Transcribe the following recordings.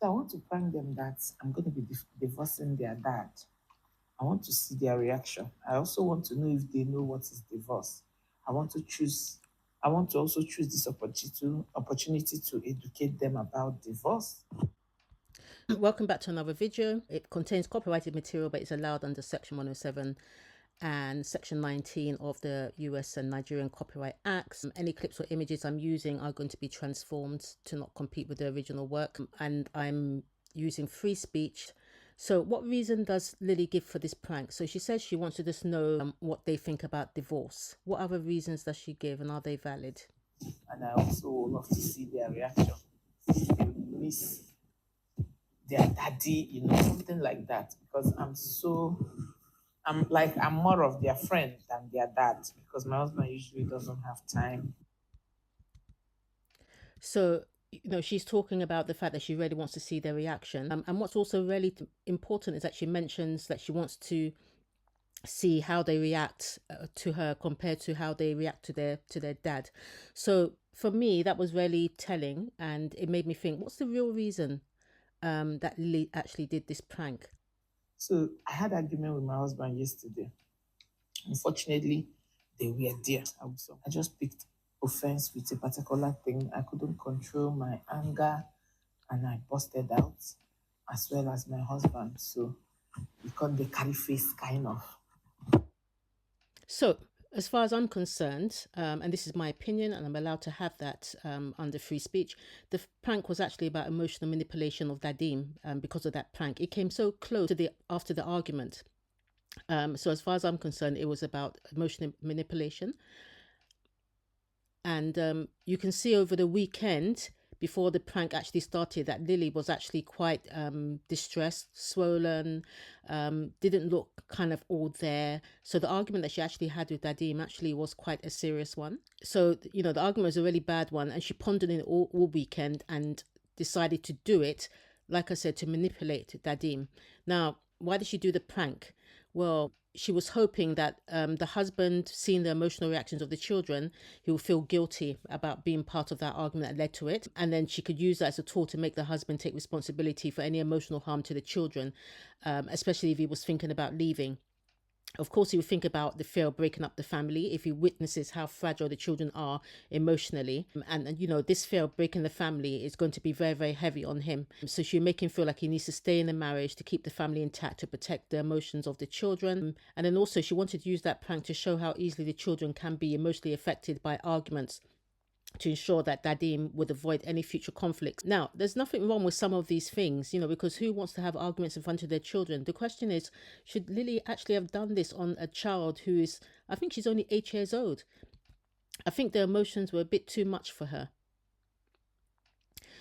So I want to prank them that I'm going to be divorcing their dad. I want to see their reaction. I also want to know if they know what is divorce. I want to choose. I want to also choose this opportunity to educate them about divorce. Welcome back to another video. It contains copyrighted material, but it's allowed under Section 107 and Section 19 of the US and Nigerian Copyright Acts. Any clips or images I'm using are going to be transformed to not compete with the original work, and I'm using free speech. So what reason does Lily give for this prank? So she says she wants to just know what they think about divorce. What other reasons does she give, and are they valid? And I also love to see their reaction. If they miss their daddy, something like that. Because I'm more of their friend than their dad because my husband usually doesn't have time. So, she's talking about the fact that she really wants to see their reaction. And what's also really important is that she mentions that she wants to see how they react to her compared to how they react to their dad. So for me, that was really telling, and it made me think, what's the real reason that Lily actually did this prank? So I had argument with my husband yesterday. Unfortunately, they were there. I just picked offense with a particular thing. I couldn't control my anger and I busted out, as well as my husband. So because they carry face kind of. So, as far as I'm concerned, and this is my opinion, and I'm allowed to have that under free speech, the prank was actually about emotional manipulation of Dadim. Because of that prank, it came so close to the after the argument. So, as far as I'm concerned, it was about emotional manipulation, and you can see over the weekend before the prank actually started that Lily was actually quite distressed, swollen, didn't look kind of all there. So the argument that she actually had with Dadim actually was quite a serious one. So, the argument was a really bad one, and she pondered it all weekend and decided to do it, like I said, to manipulate Dadim. Now, why did she do the prank? Well, she was hoping that the husband, seeing the emotional reactions of the children, he will feel guilty about being part of that argument that led to it. And then she could use that as a tool to make the husband take responsibility for any emotional harm to the children, especially if he was thinking about leaving. Of course, he would think about the fear of breaking up the family if he witnesses how fragile the children are emotionally. And this fear of breaking the family is going to be very, very heavy on him. So she make him feel like he needs to stay in the marriage to keep the family intact, to protect the emotions of the children. And then also, she wanted to use that prank to show how easily the children can be emotionally affected by arguments, to ensure that Dadim would avoid any future conflicts. Now, there's nothing wrong with some of these things, because who wants to have arguments in front of their children? The question is, should Lily actually have done this on a child who is, I think she's only 8 years old? I think the emotions were a bit too much for her.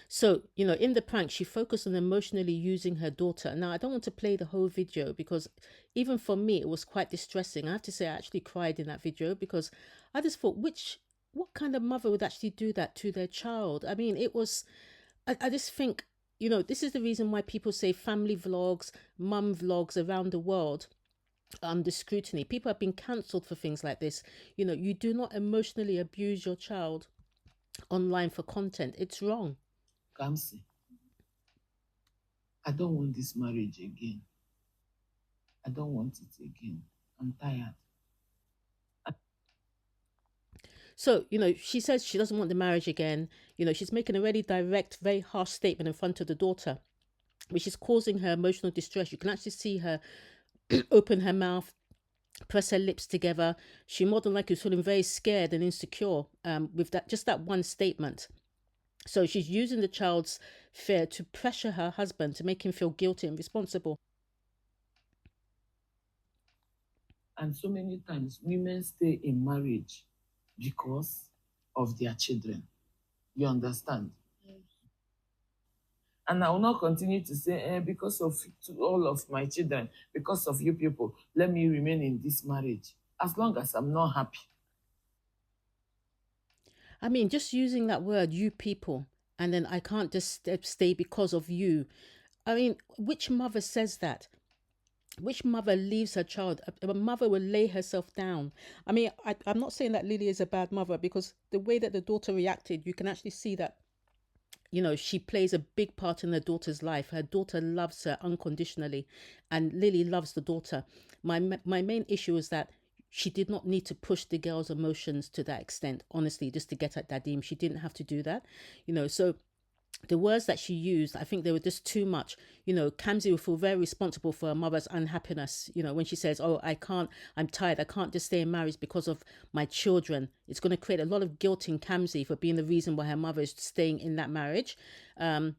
So, in the prank, she focused on emotionally using her daughter. Now, I don't want to play the whole video because even for me, it was quite distressing. I have to say, I actually cried in that video because I just thought, what kind of mother would actually do that to their child? I mean, I just think, this is the reason why people say family vlogs, mum vlogs around the world under scrutiny. People have been cancelled for things like this. You do not emotionally abuse your child online for content. It's wrong. Kamsi, I don't want this marriage again. I don't want it again. I'm tired. So, she says she doesn't want the marriage again. She's making a really direct, very harsh statement in front of the daughter, which is causing her emotional distress. You can actually see her open her mouth, press her lips together. She more than likely was feeling very scared and insecure with that one statement. So she's using the child's fear to pressure her husband to make him feel guilty and responsible. And so many times women stay in marriage because of their children. You understand? And I will not continue to say, because of all of my children, because of you people, let me remain in this marriage. As long as I'm not happy. I mean, just using that word, you people, and then I can't just stay because of you. I mean, which mother says that? Which mother leaves her child? A mother will lay herself down. I mean, I'm not saying that Lily is a bad mother, because the way that the daughter reacted, you can actually see that she plays a big part in her daughter's life. Her daughter loves her unconditionally, and Lily loves the daughter. My main issue is that she did not need to push the girl's emotions to that extent, honestly, just to get at Dadim. She didn't have to do that, so the words that she used, I think they were just too much. Kamsi will feel very responsible for her mother's unhappiness. When she says, "Oh, I'm tired, I can't just stay in marriage because of my children." It's going to create a lot of guilt in Kamsi for being the reason why her mother is staying in that marriage. And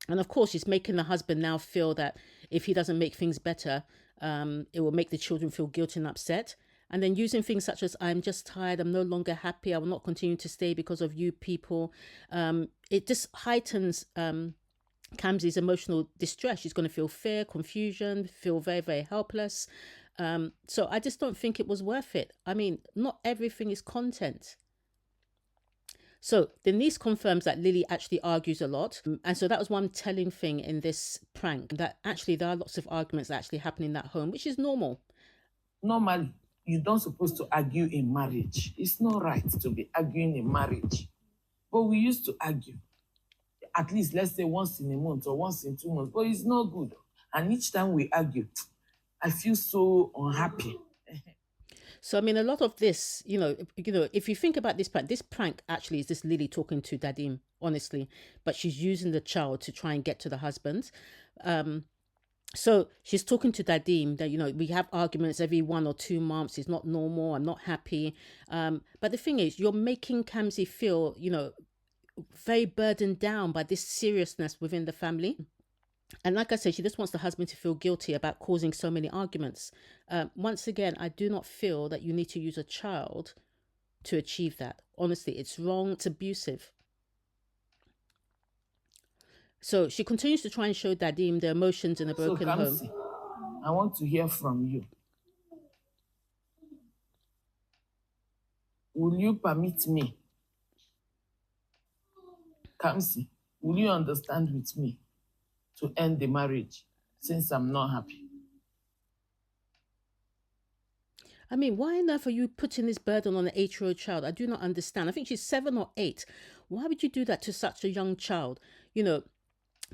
of course, she's making the husband now feel that if he doesn't make things better, it will make the children feel guilty and upset. And then using things such as, "I'm just tired, I'm no longer happy, I will not continue to stay because of you people." It just heightens Kamsi's emotional distress. She's going to feel fear, confusion, feel very, very helpless. So I just don't think it was worth it. I mean, not everything is content. So the niece confirms that Lily actually argues a lot. And so that was one telling thing in this prank, that actually there are lots of arguments that actually happen in that home, which is normal. Normally, you don't supposed to argue in marriage. It's not right to be arguing in marriage. But we used to argue, at least let's say once in a month or once in 2 months, but it's not good. And each time we argue, I feel so unhappy. So I mean, a lot of this, if you think about this prank actually is this Lily talking to Dadim, honestly, but she's using the child to try and get to the husband. So she's talking to Dadim that, we have arguments every 1 or 2 months. It's not normal. I'm not happy. But the thing is, you're making Kamsi feel, very burdened down by this seriousness within the family. And like I said, she just wants the husband to feel guilty about causing so many arguments. Once again, I do not feel that you need to use a child to achieve that. Honestly, it's wrong. It's abusive. So she continues to try and show Dadim the emotions in a broken Kamsi, home. I want to hear from you. Will you permit me? Kamsi, will you understand with me to end the marriage since I'm not happy? I mean, why on earth are you putting this burden on an 8-year-old child? I do not understand. I think she's 7 or 8. Why would you do that to such a young child?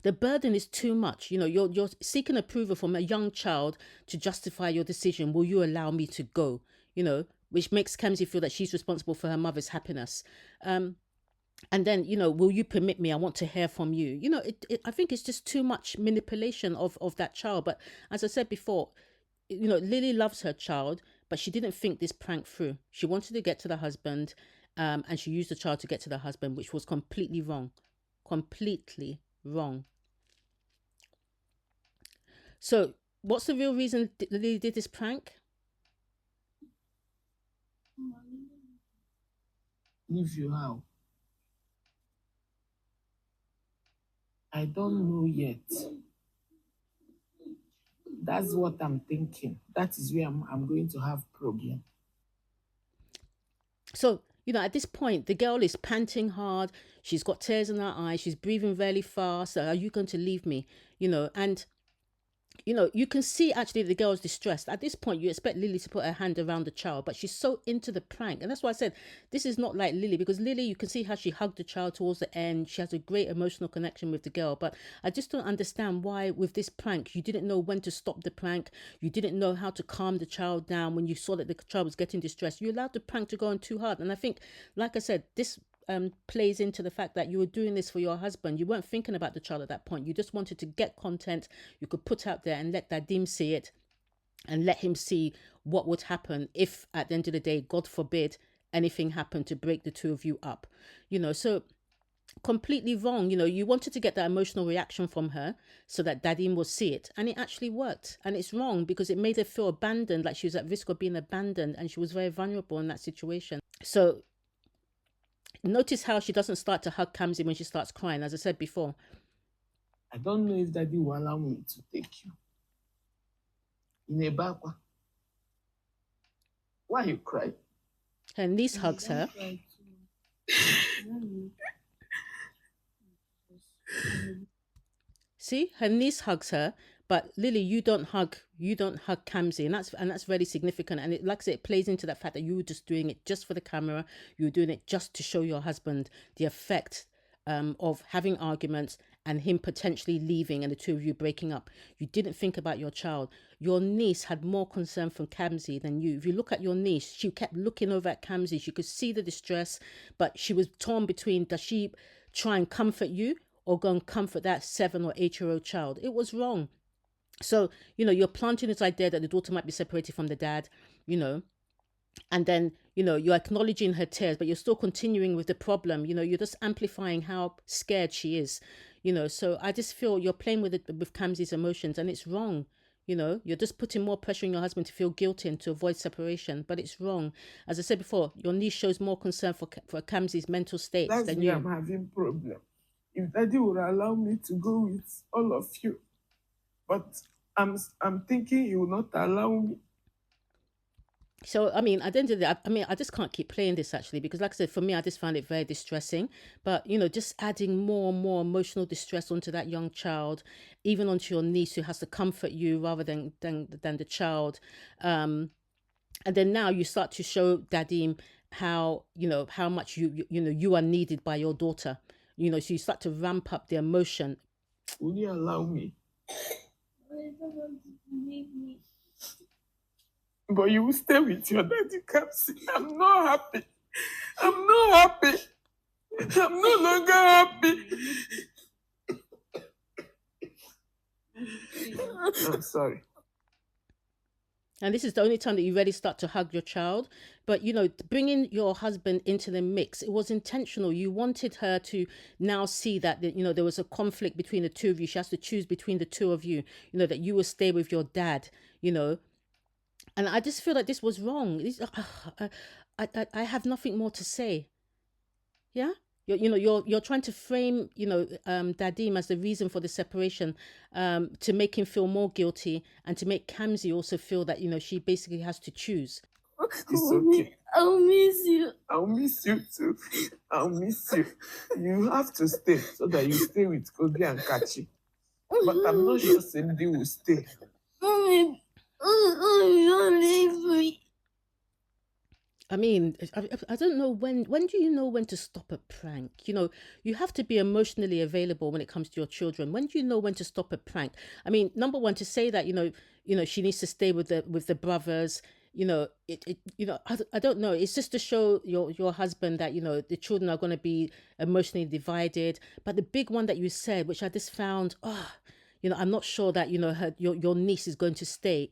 The burden is too much. You're seeking approval from a young child to justify your decision. Will you allow me to go? Which makes Kamsi feel that she's responsible for her mother's happiness. And then, will you permit me? I want to hear from you. I think it's just too much manipulation of that child. But as I said before, Lily loves her child, but she didn't think this prank through. She wanted to get to the husband, and she used the child to get to the husband, which was completely wrong. Completely wrong. So what's the real reason Lily did this prank? Leave you how? I don't know yet. That's what I'm thinking. That is where I'm going to have problem. So, at this point, the girl is panting hard. She's got tears in her eyes. She's breathing really fast. Are you going to leave me? And you can see actually the girl's distressed. At this point, you expect Lily to put her hand around the child, but she's so into the prank. And that's why I said this is not like Lily, because Lily, you can see how she hugged the child towards the end. She has a great emotional connection with the girl. But I just don't understand why with this prank, you didn't know when to stop the prank. You didn't know how to calm the child down when you saw that the child was getting distressed. You allowed the prank to go on too hard. And I think, like I said, this plays into the fact that you were doing this for your husband. You weren't thinking about the child at that point. You just wanted to get content you could put out there and let Dadim see it, and let him see what would happen if at the end of the day, God forbid, anything happened to break the two of you up. So completely wrong. You wanted to get that emotional reaction from her so that Dadim will see it, and it actually worked. And it's wrong because it made her feel abandoned, like she was at risk of being abandoned, and she was very vulnerable in that situation. So notice how she doesn't start to hug Kamsi when she starts crying, as I said before. I don't know if Daddy will allow me to take you. Inebakwa. Why you cry? Her niece hugs her. See, her niece hugs her, but Lily, you don't hug Kamsi, and that's really significant. And it, like I said, it plays into that fact that you were just doing it just for the camera. You were doing it just to show your husband the effect of having arguments and him potentially leaving and the two of you breaking up. You didn't think about your child. Your niece had more concern for Kamsi than you. If you look at your niece, she kept looking over at Kamsi. She could see the distress, but she was torn between, does she try and comfort you or go and comfort that 7 or 8 year old child? It was wrong. So, you're planting this idea that the daughter might be separated from the dad, and then, you're acknowledging her tears, but you're still continuing with the problem. You're just amplifying how scared she is. So I just feel you're playing with Kamsi's emotions, and it's wrong. You're just putting more pressure on your husband to feel guilty and to avoid separation, but it's wrong. As I said before, your niece shows more concern for Kamsi's mental state than you. That's where I'm having problem. If Daddy would allow me to go with all of you, but I'm thinking he will not allow me. So, I mean, at the end of the day, I just can't keep playing this actually, because like I said, for me, I just found it very distressing. But, just adding more and more emotional distress onto that young child, even onto your niece who has to comfort you rather than the child. And then now you start to show Dadim how, how much you are needed by your daughter. So you start to ramp up the emotion. Will you allow me? I don't want to leave me. But you will stay with your daddy, Kamsi. I'm not happy. I'm not happy. I'm no longer happy. I'm sorry. And this is the only time that you really start to hug your child. But, bringing your husband into the mix, it was intentional. You wanted her to now see that, there was a conflict between the two of you. She has to choose between the two of you, that you will stay with your dad, And I just feel like this was wrong. I have nothing more to say. Yeah? You're trying to frame, Dadim as the reason for the separation, to make him feel more guilty and to make Kamsi also feel that, she basically has to choose. It's okay. I'll miss you. I'll miss you too. I'll miss you. You have to stay so that you stay with Kogi and Kachi. But I'm not sure Cindy will stay. Mommy, don't leave me. I mean, I don't know when do you know when to stop a prank? You have to be emotionally available when it comes to your children. When do you know when to stop a prank? I mean, number one, to say that, she needs to stay with the brothers, I don't know. It's just to show your husband that, the children are going to be emotionally divided. But the big one that you said, which I just found, I'm not sure that, your niece is going to stay.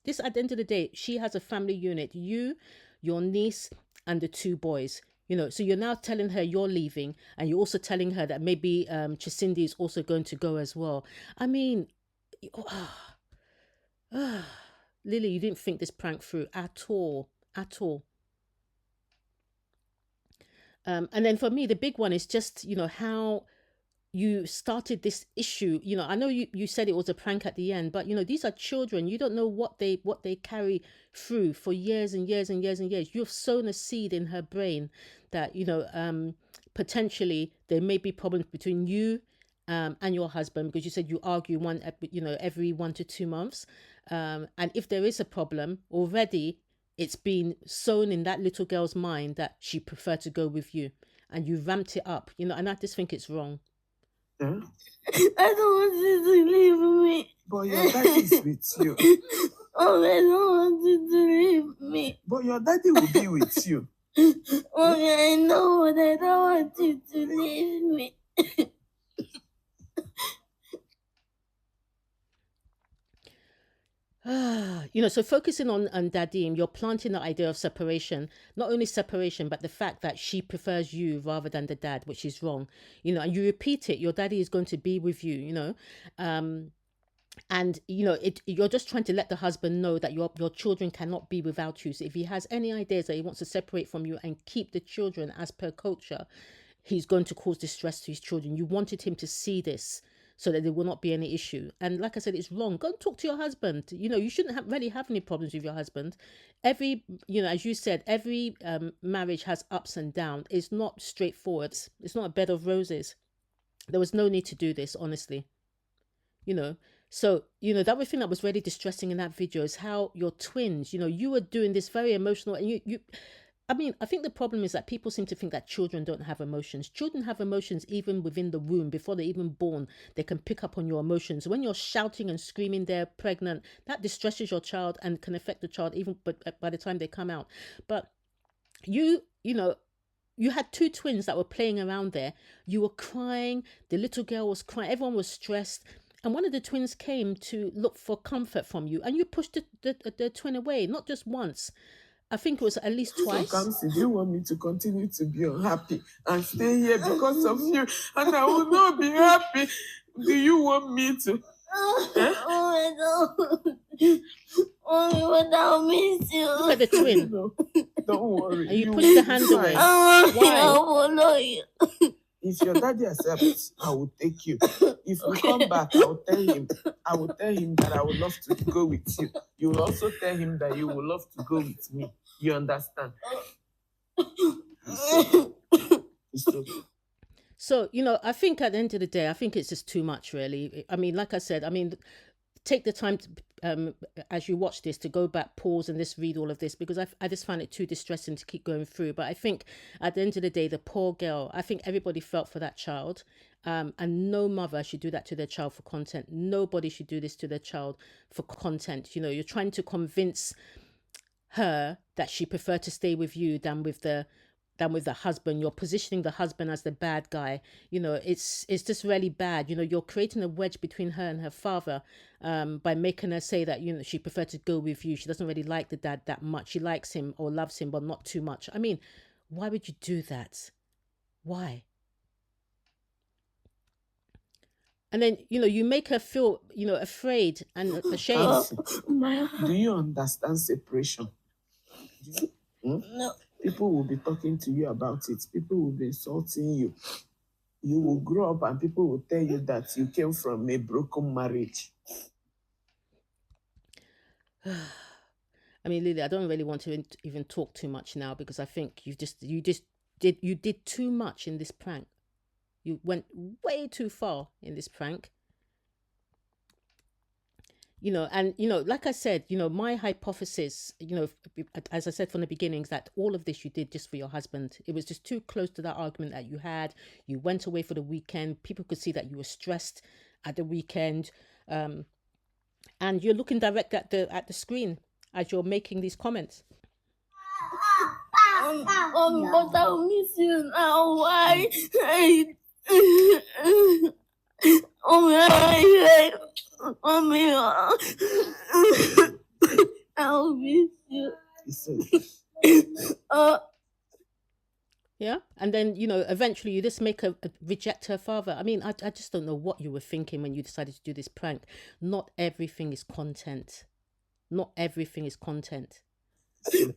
This, at the end of the day, she has a family unit. You, your niece, and the two boys. So you're now telling her you're leaving, and you're also telling her that maybe Chisindi is also going to go as well. I mean, Lily, you didn't think this prank through at all. And then for me, the big one is just, how you started this issue. I know you said it was a prank at the end, but these are children. You don't know what they carry through for years and years and years and years. You've sown a seed in her brain that potentially there may be problems between you and your husband, because you said you argue every 1 to 2 months, and if there is a problem already, it's been sown in that little girl's mind that she preferred to go with you, and you ramped it up, and I just think it's wrong. Huh? I don't want you to leave me. But your daddy is with you. Oh, I don't want you to leave me. But your daddy will be with you. Mommy, I know, but I don't want you to leave me. So focusing on Dadim, you're planting the idea of separation. Not only separation, but the fact that she prefers you rather than the dad, which is wrong. And you repeat it. Your daddy is going to be with you. And you're just trying to let the husband know that your children cannot be without you. So if he has any ideas that he wants to separate from you and keep the children as per culture, he's going to cause distress to his children. You wanted him to see this so that there will not be any issue. And like I said, it's wrong. Go and talk to your husband. You shouldn't really have any problems with your husband. Every, as you said, every marriage has ups and downs. It's not straightforward. It's not a bed of roses. There was no need to do this, honestly. So, the other thing that was really distressing in that video is how your twins, you were doing this very emotional, and I mean, I think the problem is that people seem to think that children don't have emotions. Children have emotions even within the womb. Before they're even born, they can pick up on your emotions. When you're shouting and screaming they're pregnant, that distresses your child and can affect the child even by the time they come out. But you know, you had two twins that were playing around there. You were crying. The little girl was crying. Everyone was stressed. And one of the twins came to look for comfort from you, and you pushed the twin away, not just once. I think it was at least So, twice. Kamsi, do you want me to continue to be unhappy and stay here because of you? And I will not be happy. Do you want me to? Oh my God. Oh, without me too. Look at the twin. No, don't worry. And you will pushed the be hand fine. away. I Why? follow you. If your daddy accepts, I will take you. If you come back, I will tell him that I would love to go with you. You will also tell him that you would love to go with me. You understand? It's okay. So, I think at the end of the day, I think it's just too much, really. I mean, like I said, take the time to, as you watch this, to go back, pause, and just read all of this, because I just find it too distressing to keep going through. But I think at the end of the day, the poor girl, I think everybody felt for that child, and no mother should do that to their child for content. Nobody should do this to their child for content. You're trying to convince her that she preferred to stay with you than with the husband. You're positioning the husband as the bad guy. It's just really bad. You're creating a wedge between her and her father, by making her say that she preferred to go with you. She doesn't really like the dad that much. She likes him or loves him, but not too much. I mean, why would you do that? Why? And then you make her feel afraid and ashamed. Do you understand separation? No. People will be talking to you about it. People will be insulting you. You will grow up and people will tell you that you came from a broken marriage. I mean, Lily, I don't really want to even talk too much now, because I think you did too much in this prank. You went way too far in this prank. And like I said, my hypothesis, as I said from the beginning, is that all of this you did just for your husband. It was just too close to that argument that you had. You went away for the weekend. People could see that you were stressed at the weekend, and you're looking direct at the screen as you're making these comments. But I'll miss you now. Why? I'll miss you. Yeah. And then, eventually you just make her reject her father. I mean, I just don't know what you were thinking when you decided to do this prank. Not everything is content. Not everything is content. Okay.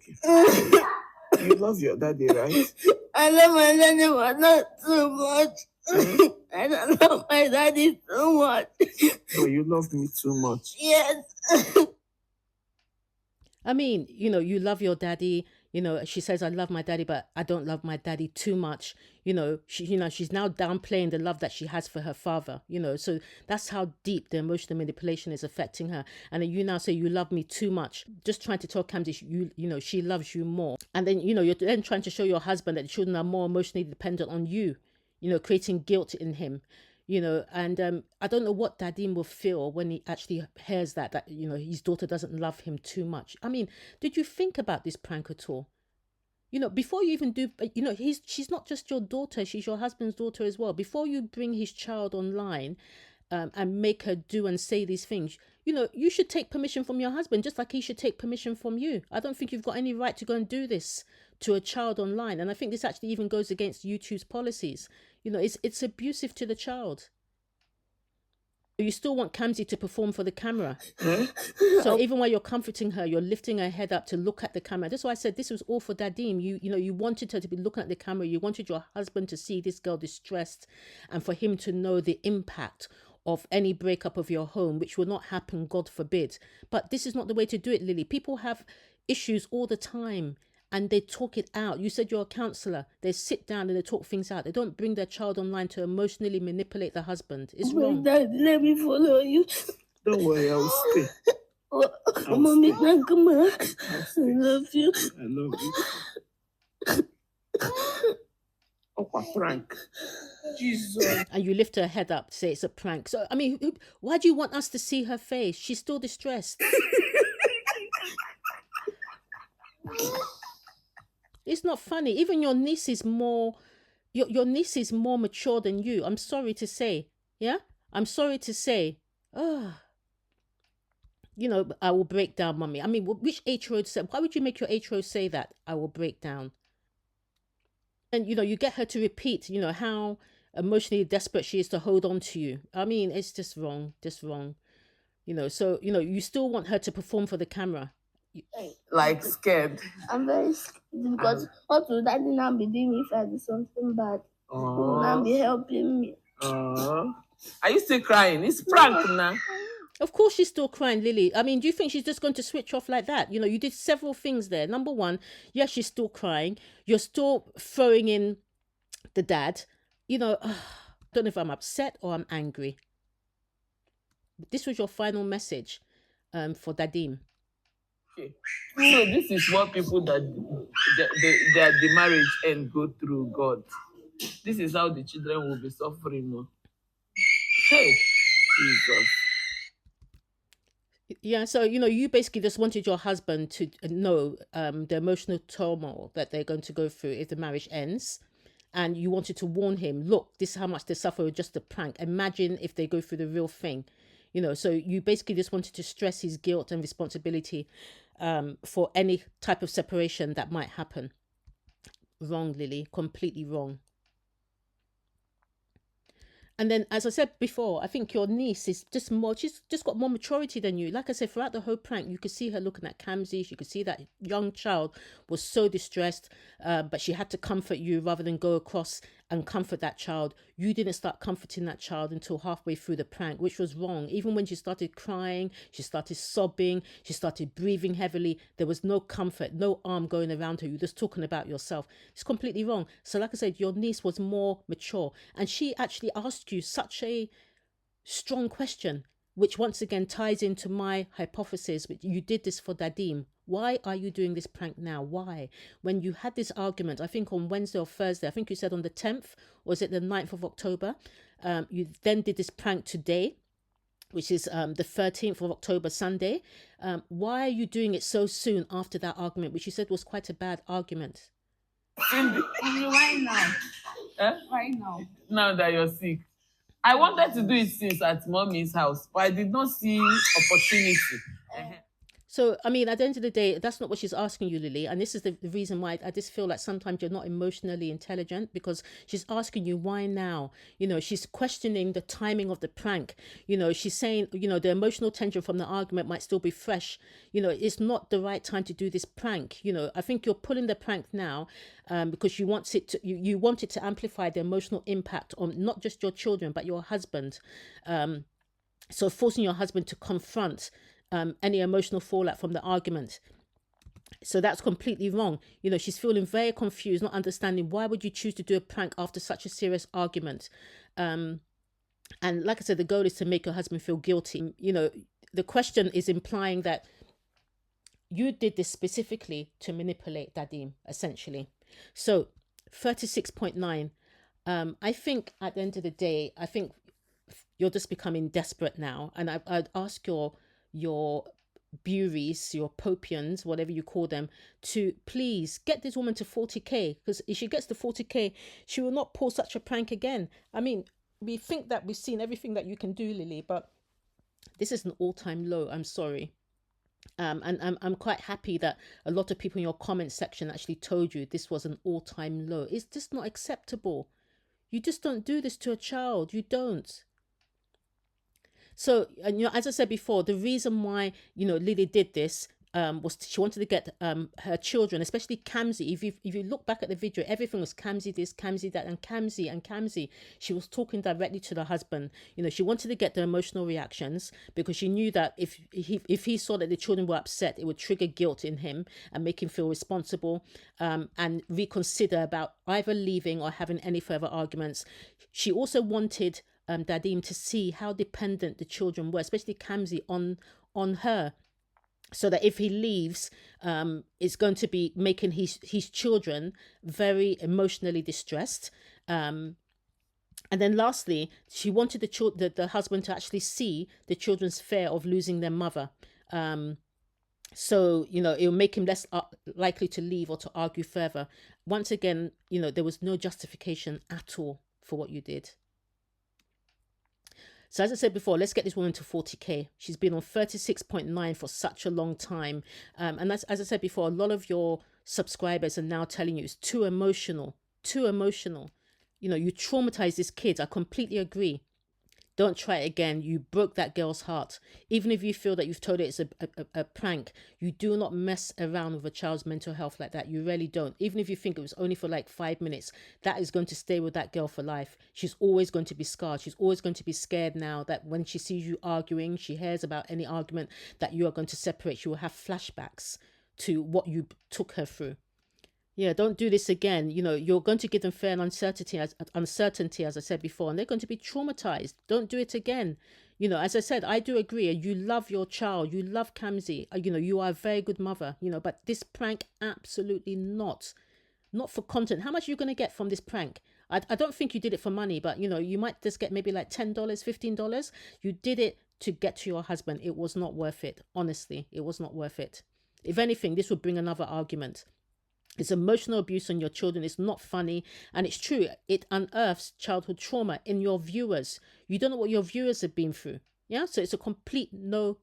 You love your daddy, right? I love my daddy, but not too much. I don't love my daddy so much. But you love me too much. Yes. I mean, you love your daddy. She says, I love my daddy, but I don't love my daddy too much. She's now downplaying the love that she has for her father, so that's how deep the emotional manipulation is affecting her. And then you now say, you love me too much, just trying to tell Kamsi, she loves you more. And then, you're then trying to show your husband that the children are more emotionally dependent on you, creating guilt in him. And I don't know what Dadim will feel when he actually hears that his daughter doesn't love him too much. I mean, did you think about this prank at all? Before you even do, she's not just your daughter, she's your husband's daughter as well. Before you bring his child online and make her do and say these things, you should take permission from your husband, just like he should take permission from you. I don't think you've got any right to go and do this to a child online. And I think this actually even goes against YouTube's policies. It's abusive to the child. You still want Kamsi to perform for the camera. So even while you're comforting her, you're lifting her head up to look at the camera. That's why I said this was all for Dadim. You wanted her to be looking at the camera. You wanted your husband to see this girl distressed and for him to know the impact of any breakup of your home, which will not happen, God forbid. But this is not the way to do it, Lily. People have issues all the time and they talk it out. You said you're a counsellor. They sit down and they talk things out. They don't bring their child online to emotionally manipulate the husband. It's wrong. Dad, let me follow you. Don't worry, I'll stay. Mommy, come on. I love you. I love you. Okwa Frank. Jesus. And you lift her head up to say it's a prank. So, I mean, why do you want us to see her face? She's still distressed. It's not funny. Even your niece is more, your niece is more mature than you. I'm sorry to say. Yeah? I'm sorry to say. Oh, you know, I will break down, mummy. I mean, which 8-year-old said, why would you make your 8-year-old say that? I will break down. And, you know, you get her to repeat, you know, how emotionally desperate she is to hold on to you. I mean, it's just wrong, You know, so, you know, you still want her to perform for the camera. Like scared. I'm very scared because what would daddy now be doing if I do something bad? He will now be helping me. Are you still crying? It's prank now. Of course she's still crying, Lily. I mean, do you think she's just going to switch off like that? You know, you did several things there. Number one, yes, she's still crying. You're still throwing in the dad. You know, I don't know if I'm upset or I'm angry. This was your final message for Dadim. Okay. So this is what people that the marriage end go through, God. This is how the children will be suffering. No? Hey, Jesus. Yeah, so, you know, you basically just wanted your husband to know the emotional turmoil that they're going to go through if the marriage ends. And you wanted to warn him, look, this is how much they suffer with just a prank. Imagine if they go through the real thing. You know, so you basically just wanted to stress his guilt and responsibility for any type of separation that might happen. Wrong, Lily, completely wrong. And then, as I said before, I think your niece is just more, she's just got more maturity than you. Like I said, throughout the whole prank, you could see her looking at Kamsi. You could see that young child was so distressed, but she had to comfort you rather than go across and comfort that child. You didn't start comforting that child until halfway through the prank, which was wrong. Even when she started crying, she started sobbing, she started breathing heavily. There was no comfort, no arm going around her. You're just talking about yourself. It's completely wrong. So like I said, your niece was more mature, and she actually asked you such a strong question, which once again ties into my hypothesis, which you did this for Dadim. Why are you doing this prank now? Why? When you had this argument, I think on Wednesday or Thursday, I think you said on the 10th, or was it the 9th of October? You then did this prank today, which is the 13th of October, Sunday. Why are you doing it so soon after that argument, which you said was quite a bad argument? Why now? Eh? Why now? Now that you're sick. I wanted to do it since at mommy's house, but I did not see opportunity. So, I mean, at the end of the day, that's not what she's asking you, Lily. And this is the reason why I just feel like sometimes you're not emotionally intelligent, because she's asking you, why now? You know, she's questioning the timing of the prank. You know, she's saying, you know, the emotional tension from the argument might still be fresh. You know, it's not the right time to do this prank. You know, I think you're pulling the prank now because you want it to, you want it to amplify the emotional impact on not just your children, but your husband. So forcing your husband to confront any emotional fallout from the argument. So that's completely wrong. You know, she's feeling very confused, not understanding why would you choose to do a prank after such a serious argument. And like I said, the goal is to make your husband feel guilty. You know, the question is implying that you did this specifically to manipulate Dadim, essentially. So 36.9, I think at the end of the day, I think you're just becoming desperate now. And I'd ask your buries, your popians, whatever you call them, to please get this woman to 40k, because if she gets to 40k, she will not pull such a prank again. I mean, we think that we've seen everything that you can do, Lily, but this is an all-time low. I'm sorry. And I'm quite happy that a lot of people in your comment section actually told you this was an all-time low. It's just not acceptable. You just don't do this to a child. You don't. So, and, you know, as I said before, the reason why, you know, Lily did this was she wanted to get her children, especially Kamsi. If you look back at the video, everything was Kamsi this, Kamsi that, and Kamsi. She was talking directly to the husband. You know, she wanted to get the emotional reactions because she knew that if he saw that the children were upset, it would trigger guilt in him and make him feel responsible and reconsider about either leaving or having any further arguments. She also wanted Dadim to see how dependent the children were, especially Kamsi, on her. so that if he leaves, it's going to be making his children very emotionally distressed. And then lastly, she wanted the husband to actually see the children's fear of losing their mother. So, it'll make him less likely to leave or to argue further. Once again, there was no justification at all for what you did. So as I said before, let's get this woman to 40K. She's been on 36.9 for such a long time. And that's, as I said before, a lot of your subscribers are now telling you it's too emotional, too emotional. You traumatize this kid. I completely agree. Don't try it again. You broke that girl's heart. Even if you feel that you've told it it's a prank, you do not mess around with a child's mental health like that. You really don't. Even if you think it was only for like 5 minutes, that is going to stay with that girl for life. She's always going to be scarred. She's always going to be scared now that when she sees you arguing, she hears about any argument that you are going to separate. She will have flashbacks to what you took her through. Yeah, don't do this again. You're going to give them fear and uncertainty, as I said before, and they're going to be traumatized. Don't do it again. As I said, I do agree. You love your child. You love Kamsi. You are a very good mother. But this prank, absolutely not. Not for content. How much are you going to get from this prank? I don't think you did it for money, but you might just get maybe like $10, $15. You did it to get to your husband. It was not worth it. Honestly, it was not worth it. If anything, this would bring another argument. It's emotional abuse on your children. It's not funny. And it's true. It unearths childhood trauma in your viewers. You don't know what your viewers have been through. Yeah. So it's a complete no.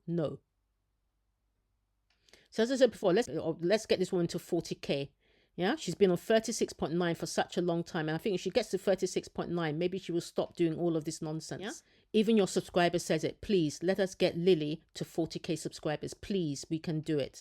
So as I said before, let's get this woman to 40K. Yeah. She's been on 36.9 for such a long time. And I think if she gets to 36.9, maybe she will stop doing all of this nonsense. Yeah? Even your subscriber says it. Please let us get Lily to 40K subscribers. Please, we can do it.